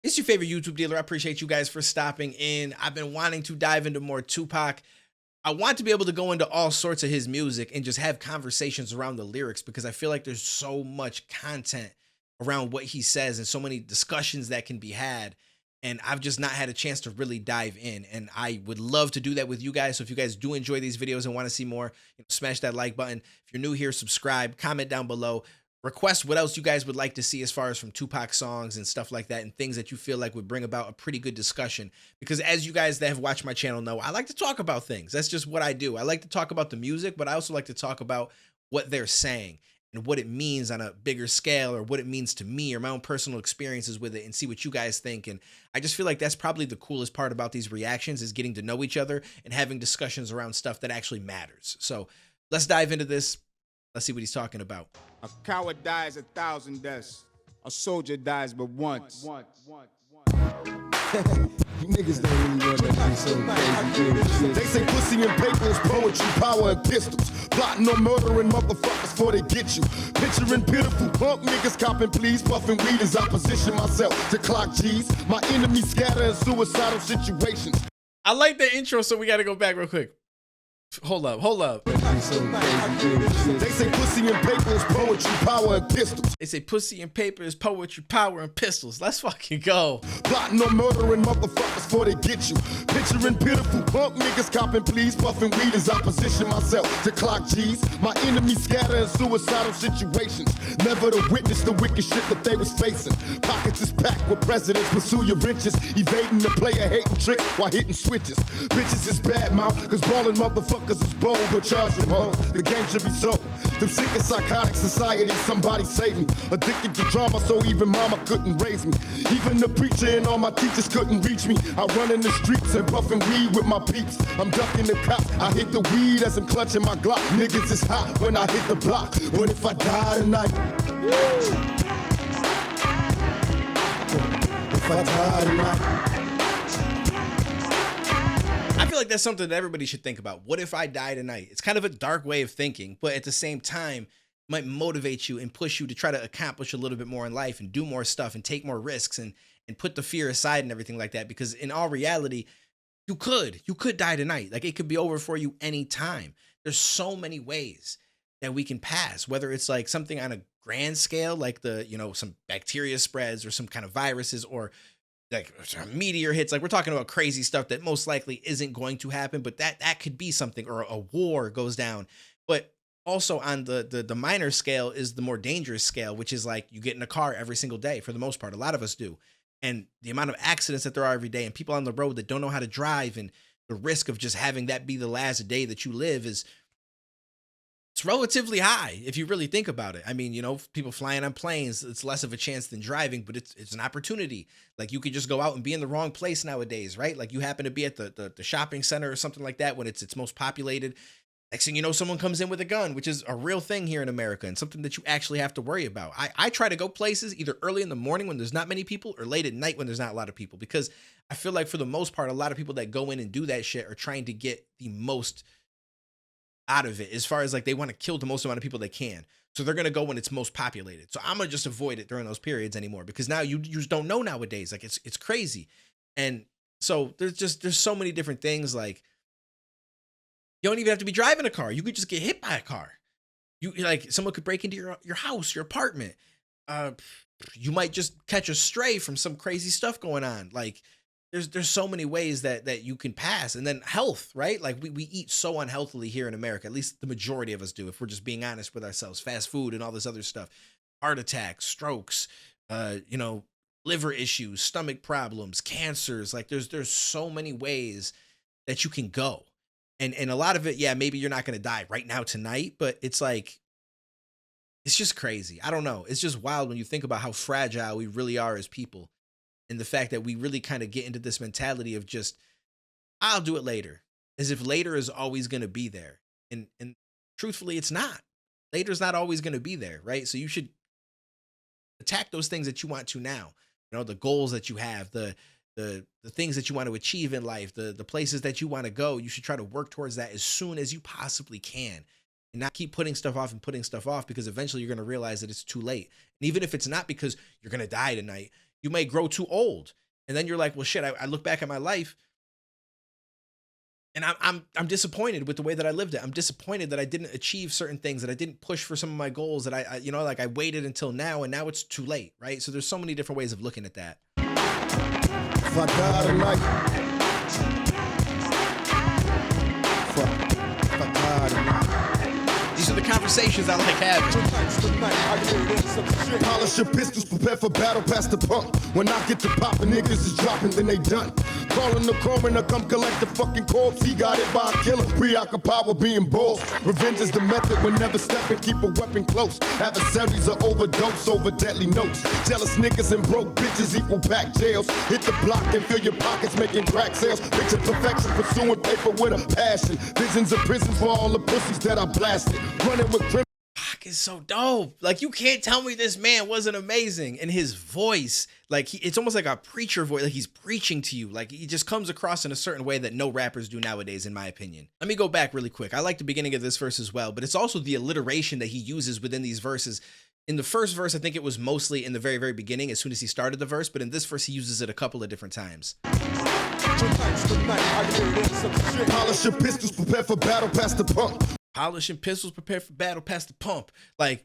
It's your favorite YouTube dealer. I appreciate you guys for stopping in. I've been wanting to dive into more Tupac. I want to be able to go into all sorts of his music and just have conversations around the lyrics because I feel like there's so much content around what he says and so many discussions that can be had. And I've just not had a chance to really dive in. And I would love to do that with you guys. So if you guys do enjoy these videos and want to see more, smash that like button. If you're new here, subscribe, comment down below. Request what else you guys would like to see as far as from Tupac songs and stuff like that, and things that you feel like would bring about a pretty good discussion. Because as you guys that have watched my channel know, I like to talk about things. That's just what I do. I like to talk about the music, but I also like to talk about what they're saying and what it means on a bigger scale, or what it means to me or my own personal experiences with it, and see what you guys think. And I just feel like that's probably the coolest part about these reactions, is getting to know each other and having discussions around stuff that actually matters. So let's dive into this. Let's see what he's talking about. A coward dies 1,000 deaths. A soldier dies but once. You niggas don't really want that be so crazy. They say pussy and paper is poetry, power and pistols. Plotting on murdering motherfuckers before they get you. Picturing pitiful punk niggas copping please, puffing weed as I position myself to clock G's. My enemies scatter in suicidal situations. I like the intro, so we got to go back real quick. Hold up. They say pussy and paper is poetry, power and pistols. They say pussy and paper is poetry, power and pistols. Let's fucking go. Plotting on murdering motherfuckers before they get you. Picturing pitiful punk niggas copping please, puffing weed as I position myself to clock G's. My enemies scatter in suicidal situations. Never to witness the wicked shit that they was facing. Pockets is packed with presidents, pursue your riches. Evading the player hating trick while hitting switches. Bitches is bad mouth, cause ballin' motherfuckers is bold, but charge them home. The game should be sold. Them sick and psychotic society, somebody save me. Addicted to drama, so even mama couldn't raise me. Even the preacher and all my teachers couldn't reach me. I run in the streets and puffin' weed with my peeps. I'm ducking the cops, I hit the weed as I'm clutching my Glock. Niggas is hot when I hit the block. What if I die tonight? If I die tonight? I feel like that's something that everybody should think about. What if I die tonight? It's kind of a dark way of thinking, but at the same time, might motivate you and push you to try to accomplish a little bit more in life and do more stuff and take more risks and put the fear aside and everything like that. Because in all reality, you could die tonight. Like, it could be over for you anytime. There's so many ways that we can pass, whether it's like something on a grand scale, like some bacteria spreads or some kind of viruses, or like a meteor hits. Like, we're talking about crazy stuff that most likely isn't going to happen, but that could be something, or a war goes down. But also on the minor scale is the more dangerous scale, which is like you get in a car every single day. For the most part, a lot of us do. And the amount of accidents that there are every day, and people on the road that don't know how to drive, and the risk of just having that be the last day that you live it's relatively high if you really think about it. I mean, people flying on planes, it's less of a chance than driving, but it's an opportunity. Like, you could just go out and be in the wrong place nowadays, right? Like, you happen to be at the shopping center or something like that when it's most populated. Next thing you know, someone comes in with a gun, which is a real thing here in America and something that you actually have to worry about. I try to go places either early in the morning when there's not many people, or late at night when there's not a lot of people, because I feel like for the most part, a lot of people that go in and do that shit are trying to get the most out of it, as far as like they want to kill the most amount of people they can. So they're going to go when it's most populated. So I'm going to just avoid it during those periods anymore, because now you just don't know nowadays. Like, it's crazy. And so there's so many different things. Like, you don't even have to be driving a car. You could just get hit by a car. Someone could break into your house, your apartment. You might just catch a stray from some crazy stuff going on. Like, there's so many ways that you can pass. And then health, right? Like, we eat so unhealthily here in America. At least the majority of us do, if we're just being honest with ourselves. Fast food and all this other stuff. Heart attacks, strokes, liver issues, stomach problems, cancers. Like, there's so many ways that you can go. And a lot of it, yeah, maybe you're not going to die right now tonight, but it's like, it's just crazy. I don't know. It's just wild when you think about how fragile we really are as people. And the fact that we really kind of get into this mentality of just, I'll do it later, as if later is always going to be there. And truthfully, it's not. Later's not always going to be there, right? So you should attack those things that you want to now. The goals that you have, the things that you want to achieve in life, the places that you want to go. You should try to work towards that as soon as you possibly can, and not keep putting stuff off, because eventually you're going to realize that it's too late. And even if it's not because you're going to die tonight, you may grow too old. And then you're like, well, shit, I look back at my life and I'm disappointed with the way that I lived it. I'm disappointed that I didn't achieve certain things, that I didn't push for some of my goals, that I you know, like I waited until now and now it's too late, right? So there's so many different ways of looking at that. If I die tonight, if I die tonight. These are the conversations I like having. Polish your pistols, prepare for battle, pass the pump. When I get to poppin', niggas is dropping, then they done. Calling the coroner, come collect the fucking corpse. He got it by a killer, preoccupied with being bold. Revenge is the method, when never stepping, keep a weapon close. Adversaries are overdose over deadly notes. Jealous niggas and broke bitches equal back jails. Hit the block and fill your pockets, making crack sales. Picture perfection, pursuing paper with a passion. Visions of prisons for all the pussies that I blasted. Running with criminals. Pac is so dope. Like, you can't tell me this man wasn't amazing. And his voice, like, it's almost like a preacher voice. Like, he's preaching to you. Like, he just comes across in a certain way that no rappers do nowadays, in my opinion. Let me go back really quick. I like the beginning of this verse as well, but it's also the alliteration that he uses within these verses. In the first verse, I think it was mostly in the very, very beginning, as soon as he started the verse, but in this verse, he uses it a couple of different times. Polish your pistols, prepare for battle, pass the pump. Polishing pistols, prepare for battle, past the pump. Like,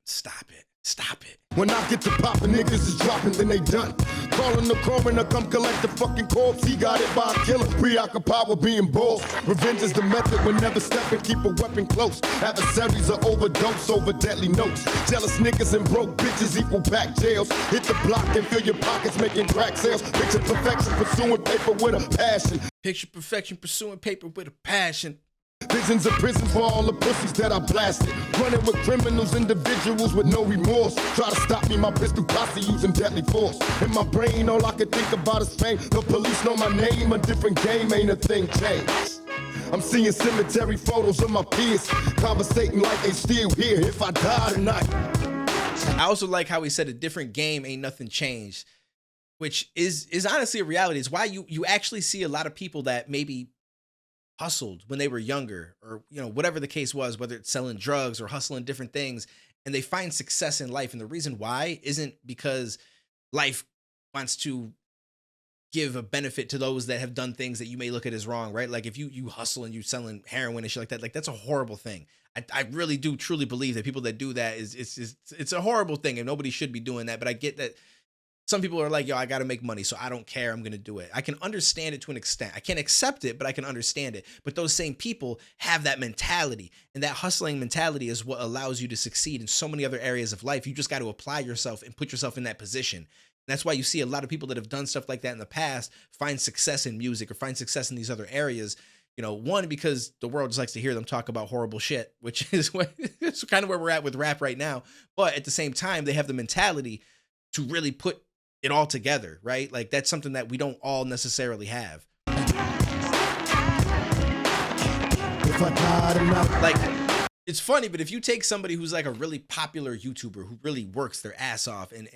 stop it. Stop it. When I get to poppin', niggas is dropping, then they done. Calling the coroner, come collect the fucking corpse. He got it by a killer, preoccupied with being bold. Revenge is the method, when never stepping, keep a weapon close. Adversaries are overdose over deadly notes. Jealous niggas and broke bitches equal back jails. Hit the block and fill your pockets, making crack sales. Picture perfection, pursuing paper with a passion. Picture perfection, pursuing paper with a passion. Visions of prison for all the pussies that I blasted. Running with criminals, individuals with no remorse. Try to stop me, my pistol posse using deadly force. In my brain, all I can think about is fame. The police know my name, a different game, ain't a thing changed. I'm seeing cemetery photos of my peers, conversating like they still here if I die tonight. I also like how he said a different game, ain't nothing changed, which is honestly a reality. It's why you actually see a lot of people that maybe hustled when they were younger, or, you know, whatever the case was, whether it's selling drugs or hustling different things, and they find success in life. And the reason why isn't because life wants to give a benefit to those that have done things that you may look at as wrong, right? Like if you hustle and you selling heroin and shit like that, like that's a horrible thing. I really do truly believe that people that do that it's a horrible thing, and nobody should be doing that. But I get that some people are like, yo, I got to make money, so I don't care. I'm going to do it. I can understand it to an extent. I can't accept it, but I can understand it. But those same people have that mentality, and that hustling mentality is what allows you to succeed in so many other areas of life. You just got to apply yourself and put yourself in that position. And that's why you see a lot of people that have done stuff like that in the past find success in music or find success in these other areas. You know, one, because the world just likes to hear them talk about horrible shit, which is it's kind of where we're at with rap right now. But at the same time, they have the mentality to really put it all together, right? Like that's something that we don't all necessarily have. If I die tonight. Like, it's funny, but if you take somebody who's like a really popular YouTuber who really works their ass off and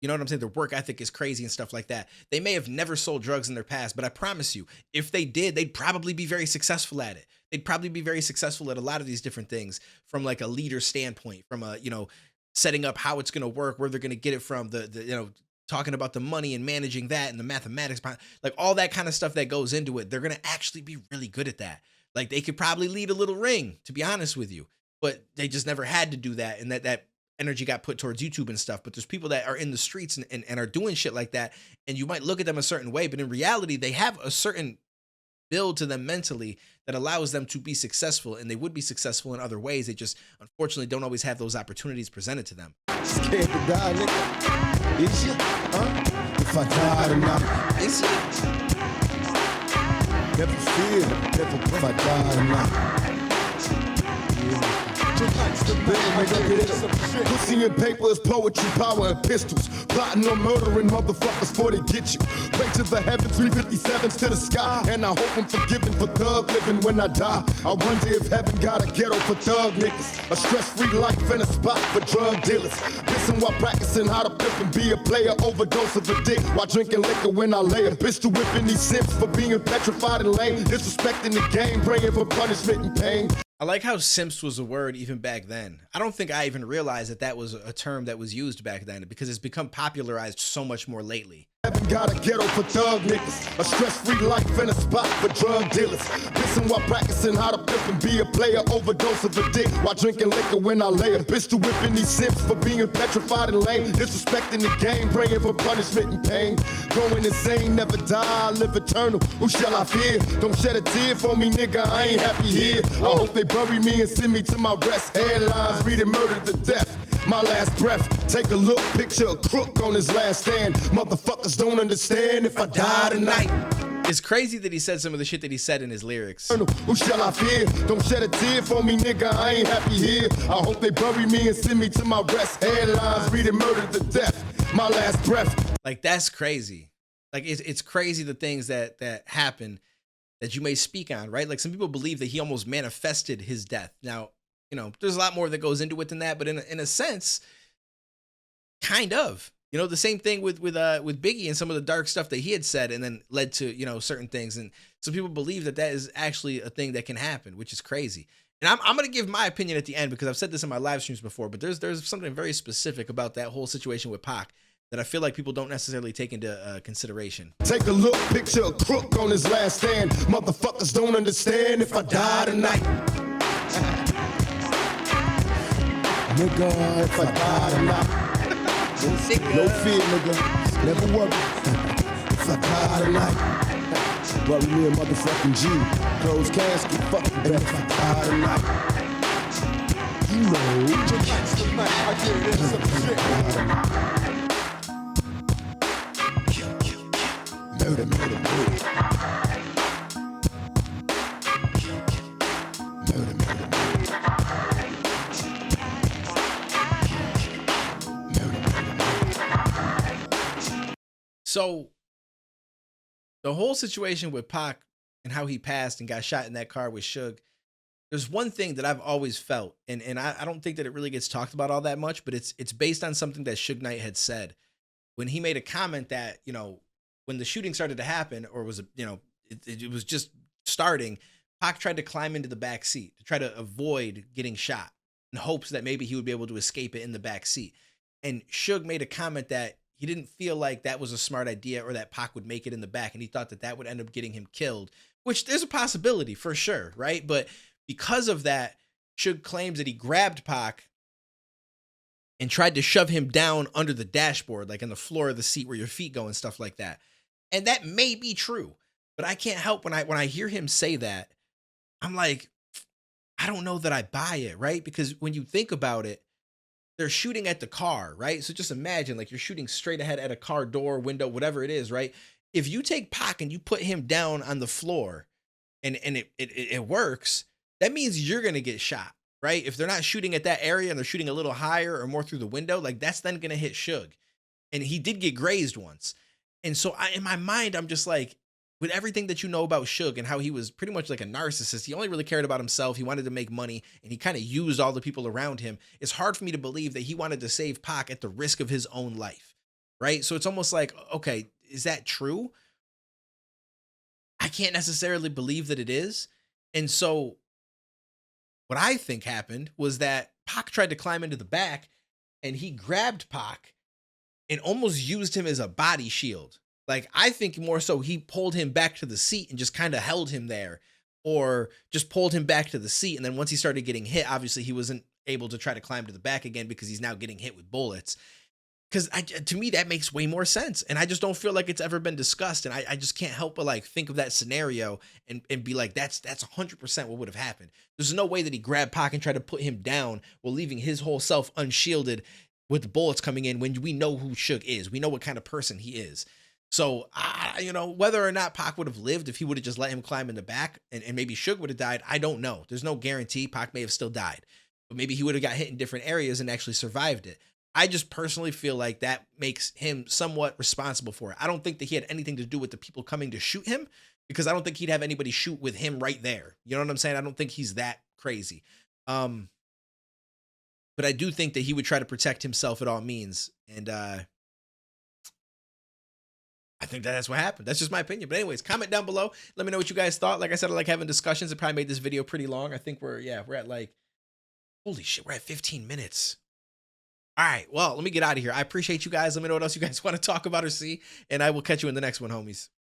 you know what I'm saying, their work ethic is crazy and stuff like that. They may have never sold drugs in their past, but I promise you, if they did, they'd probably be very successful at it. They'd probably be very successful at a lot of these different things from like a leader standpoint, from a, you know, setting up how it's going to work, where they're going to get it from, the you know, talking about the money and managing that and the mathematics behind, like all that kind of stuff that goes into it. They're going to actually be really good at that. Like they could probably lead a little ring, to be honest with you, but they just never had to do that. And that energy got put towards YouTube and stuff. But there's people that are in the streets and are doing shit like that. And you might look at them a certain way, but in reality, they have a certain build to them mentally that allows them to be successful, and they would be successful in other ways. They just unfortunately don't always have those opportunities presented to them. Scared to die, nigga. Is you? Huh? If I die tonight. Is it? Never fear. Never if I die tonight. Pussy and paper is poetry, power and pistols. Plotting on murdering motherfuckers before they get you. Pray to the heavens, 357s to the sky. And I hope I'm forgiven for thug living when I die. I wonder if heaven got a ghetto for thug niggas. A stress-free life and a spot for drug dealers. Listen while practicing how to pimp and be a player. Overdose of a dick while drinking liquor when I lay a pistol whipping these simps for being petrified and lame. Disrespecting the game, praying for punishment and pain. I like how simps was a word even back then. I don't think I even realized that that was a term that was used back then because it's become popularized so much more lately. Haven't got a ghetto for thug niggas, a stress-free life and a spot for drug dealers. Listen while practicing how to pimp and be a player, overdose of a dick while drinking liquor when I lay a bitch to whipping these simps for being petrified and lame, disrespecting the game, praying for punishment and pain. Going insane, never die, live eternal. Who shall I fear? Don't shed a tear for me, nigga. I ain't happy here. I hope they bury me and send me to my rest. Headlines reading murder to death. My last breath, take a look, picture a crook on his last stand. Motherfuckers don't understand if I die tonight. It's crazy that he said some of the shit that he said in his lyrics. Who shall I fear? Don't shed a tear for me, nigga. I ain't happy here. I hope they bury me and send me to my rest. Headlines reading murder to death. My last breath. Like, that's crazy. Like, it's crazy the things that happen that you may speak on, right? Like, some people believe that he almost manifested his death. Now, you know, there's a lot more that goes into it than that, but in a sense, kind of. You know, the same thing with Biggie and some of the dark stuff that he had said and then led to, you know, certain things. And some people believe that that is actually a thing that can happen, which is crazy. And I'm going to give my opinion at the end because I've said this in my live streams before, but there's something very specific about that whole situation with Pac that I feel like people don't necessarily take into consideration. Take a look, picture a crook on his last stand. Motherfuckers don't understand if I die tonight. Nigga, if I die tonight. No fear, nigga. Never worry. If I die tonight. Bury me a motherfucking G. Closed casket, fucking better if I die tonight. You know. Murder, murder, murder. So the whole situation with Pac and how he passed and got shot in that car with Suge, there's one thing that I've always felt, and I don't think that it really gets talked about all that much, but it's based on something that Suge Knight had said when he made a comment that, you know, when the shooting started to happen, or was, you know, it was just starting, Pac tried to climb into the back seat to try to avoid getting shot in hopes that maybe he would be able to escape it in the back seat. And Suge made a comment that he didn't feel like that was a smart idea or that Pac would make it in the back. And he thought that that would end up getting him killed, which there's a possibility for sure, right? But because of that, Suge claims that he grabbed Pac and tried to shove him down under the dashboard, like in the floor of the seat where your feet go and stuff like that. And that may be true, but I can't help when I hear him say that, I'm like, I don't know that I buy it, right? Because when you think about it, they're shooting at the car, right? So just imagine like you're shooting straight ahead at a car door, window, whatever it is, right? If you take Pac and you put him down on the floor and it works, that means you're going to get shot, right? If they're not shooting at that area and they're shooting a little higher or more through the window, like that's then going to hit Suge. And he did get grazed once. And so in my mind, I'm just like, with everything that you know about Suge and how he was pretty much like a narcissist, he only really cared about himself. He wanted to make money and he kind of used all the people around him. It's hard for me to believe that he wanted to save Pac at the risk of his own life, right? So it's almost like, okay, is that true? I can't necessarily believe that it is. And so what I think happened was that Pac tried to climb into the back and he grabbed Pac and almost used him as a body shield. Like, I think more so he pulled him back to the seat and just kind of held him there, or just pulled him back to the seat. And then once he started getting hit, obviously he wasn't able to try to climb to the back again because he's now getting hit with bullets. Because to me, that makes way more sense. And I just don't feel like it's ever been discussed. And I just can't help but like think of that scenario and be like, that's 100% what would have happened. There's no way that he grabbed Pac and tried to put him down while leaving his whole self unshielded with the bullets coming in when we know who Suge is. We know what kind of person he is. So, you know, whether or not Pac would have lived if he would have just let him climb in the back and maybe Suge would have died, I don't know. There's no guarantee. Pac may have still died, but maybe he would have got hit in different areas and actually survived it. I just personally feel like that makes him somewhat responsible for it. I don't think that he had anything to do with the people coming to shoot him, because I don't think he'd have anybody shoot with him right there. You know what I'm saying? I don't think he's that crazy. But I do think that he would try to protect himself at all means. And I think that's what happened. That's just my opinion. But anyways, comment down below. Let me know what you guys thought. Like I said, I like having discussions. It probably made this video pretty long. I think we're at like, holy shit, we're at 15 minutes. All right, well, let me get out of here. I appreciate you guys. Let me know what else you guys want to talk about or see, and I will catch you in the next one, homies.